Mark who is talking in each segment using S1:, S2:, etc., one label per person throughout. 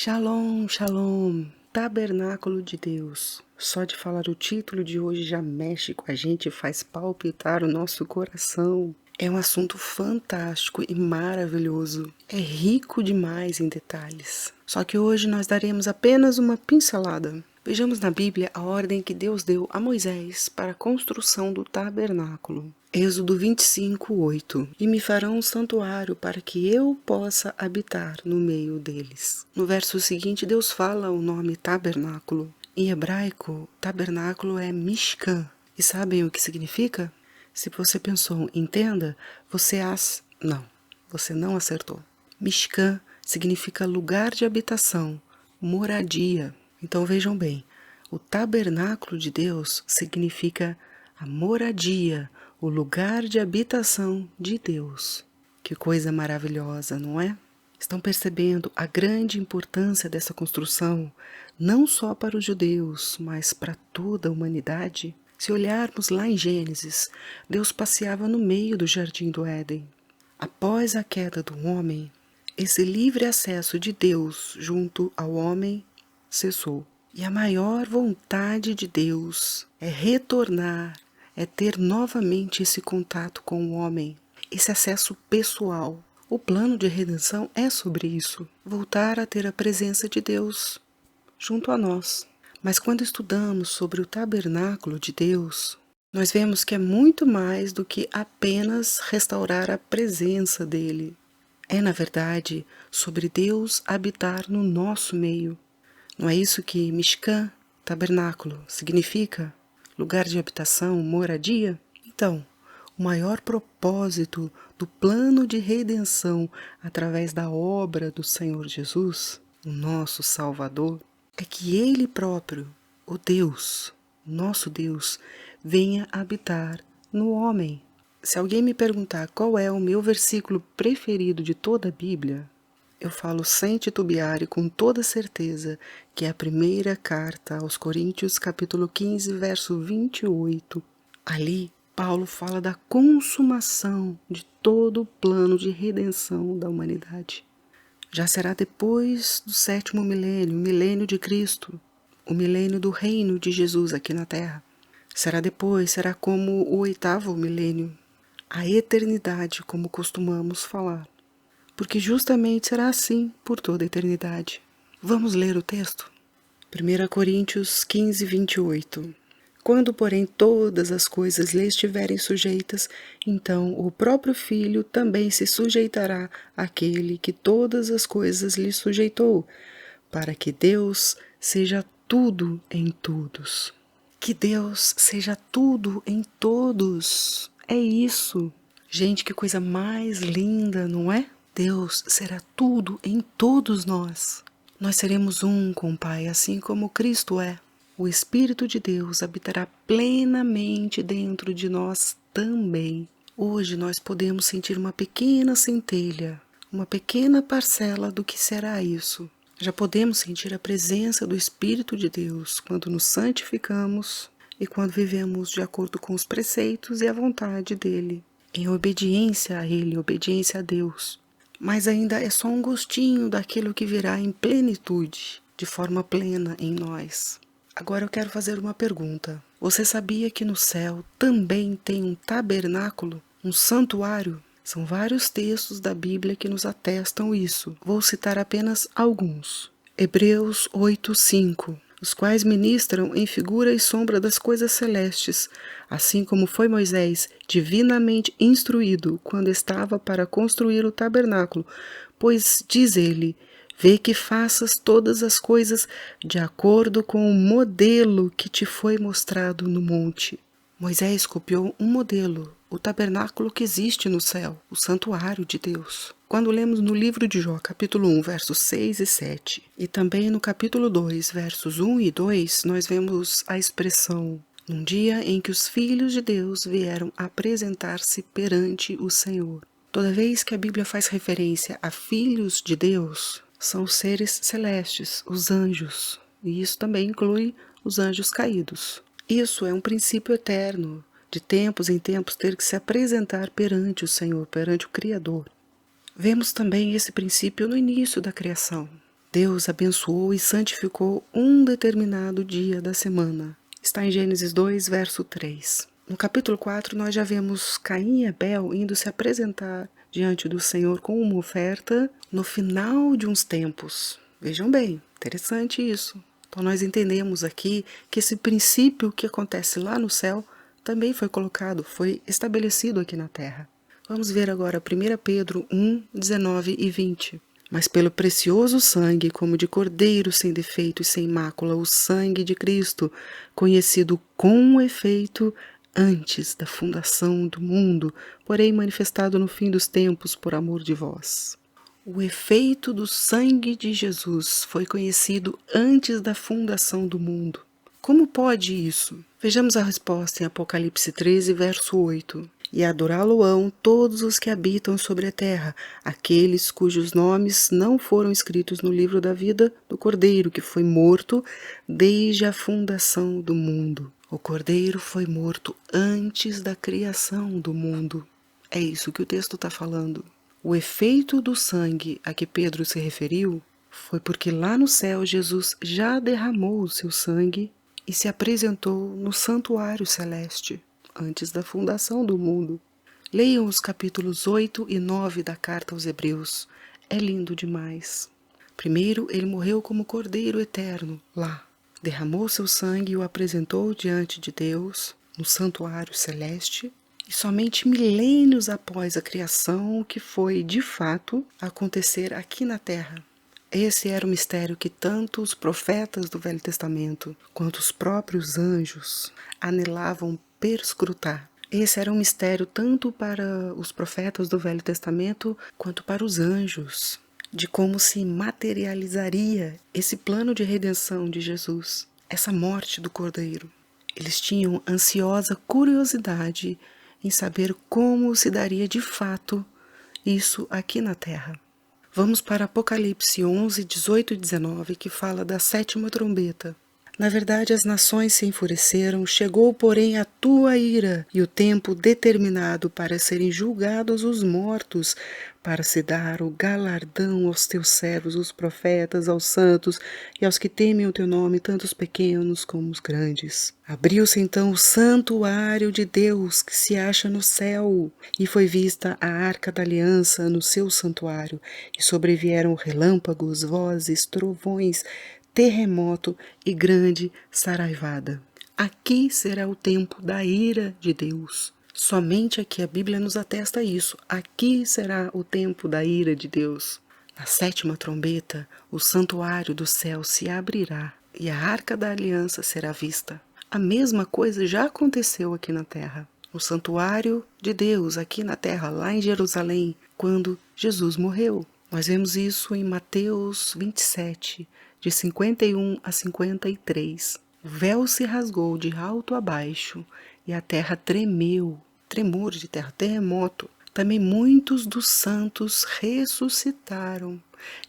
S1: Shalom, shalom, Tabernáculo de Deus. Só de falar o título de hoje já mexe com a gente e faz palpitar o nosso coração. É um assunto fantástico e maravilhoso. É rico demais em detalhes. Só que hoje nós daremos apenas uma pincelada. Vejamos na Bíblia a ordem que Deus deu a Moisés para a construção do tabernáculo. Êxodo 25:8. E me farão um santuário para que eu possa habitar no meio deles. No verso seguinte, Deus fala o nome tabernáculo. Em hebraico, tabernáculo é Mishkan. E sabem o que significa? Se você pensou, entenda, Não, você não acertou. Mishkan significa lugar de habitação, moradia. Então vejam bem, o tabernáculo de Deus significa a moradia, o lugar de habitação de Deus. Que coisa maravilhosa, não é? Estão percebendo a grande importância dessa construção, não só para os judeus, mas para toda a humanidade? Se olharmos lá em Gênesis, Deus passeava no meio do jardim do Éden. Após a queda do homem, esse livre acesso de Deus junto ao homem cessou. E a maior vontade de Deus é retornar, é ter novamente esse contato com o homem, esse acesso pessoal. O plano de redenção é sobre isso, voltar a ter a presença de Deus junto a nós. Mas quando estudamos sobre o tabernáculo de Deus, nós vemos que é muito mais do que apenas restaurar a presença dele. É, na verdade, sobre Deus habitar no nosso meio. Não é isso que Mishkan, tabernáculo, significa? Lugar de habitação, moradia? Então, o maior propósito do plano de redenção através da obra do Senhor Jesus, o nosso Salvador, é que Ele próprio, o Deus, nosso Deus, venha habitar no homem. Se alguém me perguntar qual é o meu versículo preferido de toda a Bíblia, eu falo sem titubear e com toda certeza que é a primeira carta aos Coríntios, capítulo 15, verso 28. Ali, Paulo fala da consumação de todo o plano de redenção da humanidade. Já será depois do 7º milênio, o milênio de Cristo, o milênio do reino de Jesus aqui na Terra. Será como o 8º milênio, a eternidade, como costumamos falar. Porque justamente será assim por toda a eternidade. Vamos ler o texto? 1 Coríntios 15, 28. Quando, porém, todas as coisas lhe estiverem sujeitas, então o próprio Filho também se sujeitará àquele que todas as coisas lhe sujeitou, para que Deus seja tudo em todos. Que Deus seja tudo em todos. É isso. Gente, que coisa mais linda, não é? Deus será tudo em todos nós. Nós seremos um com o Pai, assim como Cristo é. O Espírito de Deus habitará plenamente dentro de nós também. Hoje nós podemos sentir uma pequena centelha, uma pequena parcela do que será isso. Já podemos sentir a presença do Espírito de Deus quando nos santificamos e quando vivemos de acordo com os preceitos e a vontade dele, em obediência a ele, obediência a Deus. Mas ainda é só um gostinho daquilo que virá em plenitude, de forma plena em nós. Agora eu quero fazer uma pergunta. Você sabia que no céu também tem um tabernáculo, um santuário? São vários textos da Bíblia que nos atestam isso. Vou citar apenas alguns. Hebreus 8:5, os quais ministram em figura e sombra das coisas celestes, assim como foi Moisés divinamente instruído quando estava para construir o tabernáculo, pois diz ele: vê que faças todas as coisas de acordo com o modelo que te foi mostrado no monte. Moisés copiou um modelo, o tabernáculo que existe no céu, o santuário de Deus. Quando lemos no livro de Jó, capítulo 1, versos 6 e 7, e também no capítulo 2, versos 1 e 2, nós vemos a expressão: num dia em que os filhos de Deus vieram apresentar-se perante o Senhor. Toda vez que a Bíblia faz referência a filhos de Deus, são os seres celestes, os anjos, e isso também inclui os anjos caídos. Isso é um princípio eterno, de tempos em tempos ter que se apresentar perante o Senhor, perante o Criador. Vemos também esse princípio no início da criação. Deus abençoou e santificou um determinado dia da semana. Está em Gênesis 2, verso 3. No capítulo 4, nós já vemos Caim e Abel indo se apresentar diante do Senhor com uma oferta no final de uns tempos. Vejam bem, interessante isso. Então nós entendemos aqui que esse princípio que acontece lá no céu também foi colocado, foi estabelecido aqui na terra. Vamos ver agora 1 Pedro 1, 19 e 20. Mas pelo precioso sangue, como de cordeiro sem defeito e sem mácula, o sangue de Cristo, conhecido com efeito antes da fundação do mundo, porém manifestado no fim dos tempos por amor de vós. O efeito do sangue de Jesus foi conhecido antes da fundação do mundo. Como pode isso? Vejamos a resposta em Apocalipse 13, verso 8. E adorá-lo-ão todos os que habitam sobre a terra, aqueles cujos nomes não foram escritos no livro da vida do Cordeiro, que foi morto desde a fundação do mundo. O Cordeiro foi morto antes da criação do mundo. É isso que o texto está falando. O efeito do sangue a que Pedro se referiu foi porque lá no céu Jesus já derramou o seu sangue e se apresentou no santuário celeste, antes da fundação do mundo. Leiam os capítulos 8 e 9 da carta aos Hebreus. É lindo demais. Primeiro, ele morreu como Cordeiro eterno, lá. Derramou seu sangue e o apresentou diante de Deus, no santuário celeste. E somente milênios após a criação que foi, de fato, acontecer aqui na terra. Esse era o mistério que tanto os profetas do Velho Testamento quanto os próprios anjos anelavam perscrutar. Esse era um mistério tanto para os profetas do Velho Testamento quanto para os anjos, de como se materializaria esse plano de redenção de Jesus, essa morte do Cordeiro. Eles tinham ansiosa curiosidade em saber como se daria de fato isso aqui na terra. Vamos para Apocalipse 11, 18 e 19, que fala da sétima trombeta. Na verdade, as nações se enfureceram, chegou, porém, a tua ira e o tempo determinado para serem julgados os mortos, para se dar o galardão aos teus servos, os profetas, aos santos e aos que temem o teu nome, tanto os pequenos como os grandes. Abriu-se então o santuário de Deus que se acha no céu, e foi vista a arca da aliança no seu santuário, e sobrevieram relâmpagos, vozes, trovões, terremoto e grande saraivada. Aqui será o tempo da ira de Deus. Somente aqui a Bíblia nos atesta isso. Aqui será o tempo da ira de Deus. Na sétima trombeta, o santuário do céu se abrirá e a arca da aliança será vista. A mesma coisa já aconteceu aqui na terra. No santuário de Deus, aqui na terra, lá em Jerusalém, quando Jesus morreu. Nós vemos isso em Mateus 27, de 51 a 53. O véu se rasgou de alto a baixo e a terra tremeu. Tremor de terra, terremoto. Também muitos dos santos ressuscitaram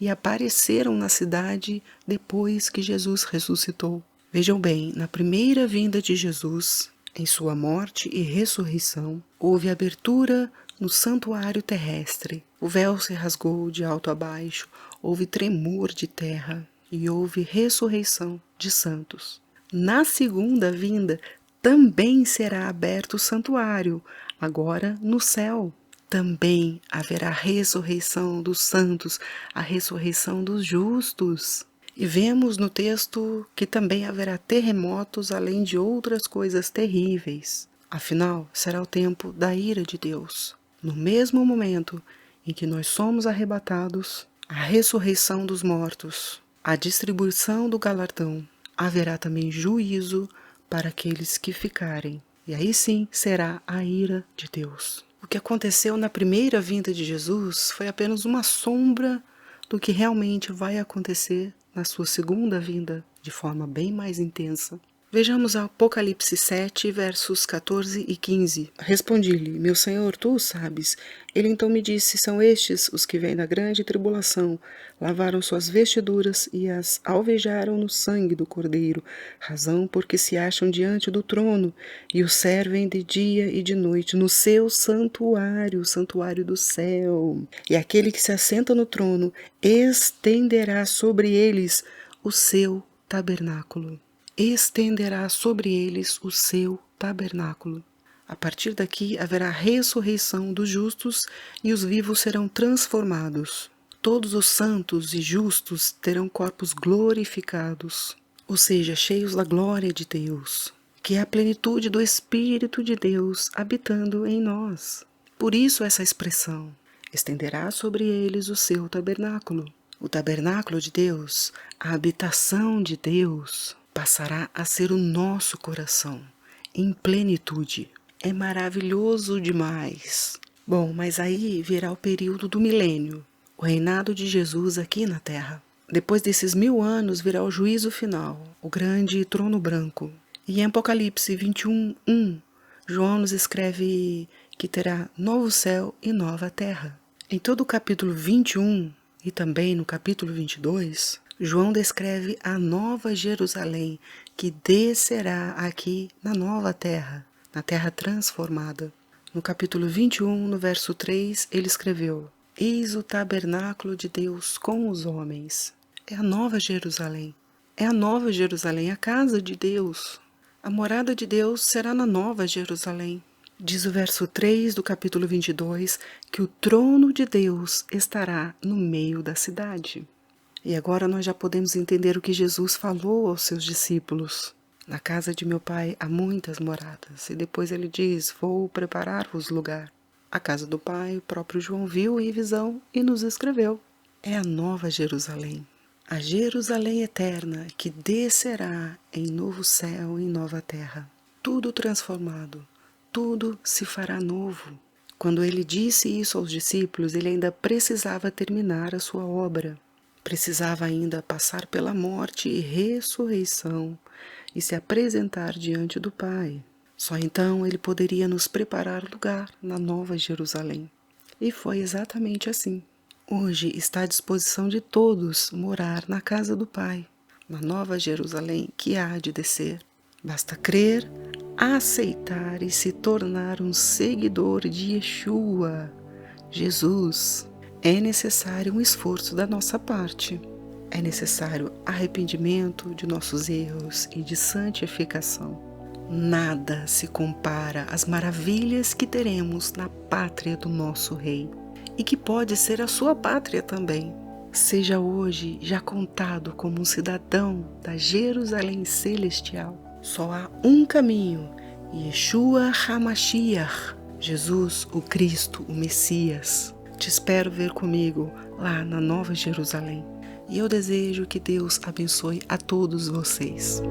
S1: e apareceram na cidade depois que Jesus ressuscitou. Vejam bem, na primeira vinda de Jesus, em sua morte e ressurreição, houve abertura no santuário terrestre. O véu se rasgou de alto a baixo, houve tremor de terra e houve ressurreição de santos. Na segunda vinda, também será aberto o santuário, agora no céu. Também haverá ressurreição dos santos, a ressurreição dos justos. E vemos no texto que também haverá terremotos, além de outras coisas terríveis. Afinal, será o tempo da ira de Deus. No mesmo momento em que nós somos arrebatados, a ressurreição dos mortos, a distribuição do galardão, haverá também juízo para aqueles que ficarem. E aí sim será a ira de Deus. O que aconteceu na primeira vinda de Jesus foi apenas uma sombra do que realmente vai acontecer na sua segunda vinda, de forma bem mais intensa. Vejamos Apocalipse 7, versos 14 e 15. Respondi-lhe, meu senhor, tu o sabes. Ele então me disse, são estes os que vêm da grande tribulação, lavaram suas vestiduras e as alvejaram no sangue do Cordeiro, razão porque se acham diante do trono, e o servem de dia e de noite no seu santuário, o santuário do céu. E aquele que se assenta no trono estenderá sobre eles o seu tabernáculo. Estenderá sobre eles o seu tabernáculo. A partir daqui haverá ressurreição dos justos e os vivos serão transformados. Todos os santos e justos terão corpos glorificados, ou seja, cheios da glória de Deus, que é a plenitude do Espírito de Deus habitando em nós. Por isso essa expressão, estenderá sobre eles o seu tabernáculo. O tabernáculo de Deus, a habitação de Deus, passará a ser o nosso coração, em plenitude. É maravilhoso demais. Bom, mas aí virá o período do milênio, o reinado de Jesus aqui na terra. Depois desses 1000 anos virá o juízo final, o grande trono branco. E em Apocalipse 21:1, João nos escreve que terá novo céu e nova terra. Em todo o capítulo 21 e também no capítulo 22, João descreve a nova Jerusalém que descerá aqui na nova terra, na terra transformada. No capítulo 21, no verso 3, ele escreveu: Eis o tabernáculo de Deus com os homens. É a nova Jerusalém. É a nova Jerusalém, a casa de Deus. A morada de Deus será na nova Jerusalém. Diz o verso 3 do capítulo 22 que o trono de Deus estará no meio da cidade. E agora nós já podemos entender o que Jesus falou aos seus discípulos. Na casa de meu pai há muitas moradas. E depois ele diz, vou preparar-vos lugar. A casa do pai, o próprio João viu em visão e nos escreveu. É a nova Jerusalém. A Jerusalém eterna que descerá em novo céu e nova terra. Tudo transformado. Tudo se fará novo. Quando ele disse isso aos discípulos, ele ainda precisava terminar a sua obra. Precisava ainda passar pela morte e ressurreição e se apresentar diante do Pai. Só então ele poderia nos preparar lugar na nova Jerusalém. E foi exatamente assim. Hoje está à disposição de todos morar na casa do Pai, na nova Jerusalém que há de descer. Basta crer, aceitar e se tornar um seguidor de Yeshua, Jesus. É necessário um esforço da nossa parte. É necessário arrependimento de nossos erros e de santificação. Nada se compara às maravilhas que teremos na pátria do nosso Rei e que pode ser a sua pátria também. Seja hoje já contado como um cidadão da Jerusalém celestial. Só há um caminho, Yeshua HaMashiach, Jesus, o Cristo, o Messias. Te espero ver comigo lá na Nova Jerusalém. E eu desejo que Deus abençoe a todos vocês.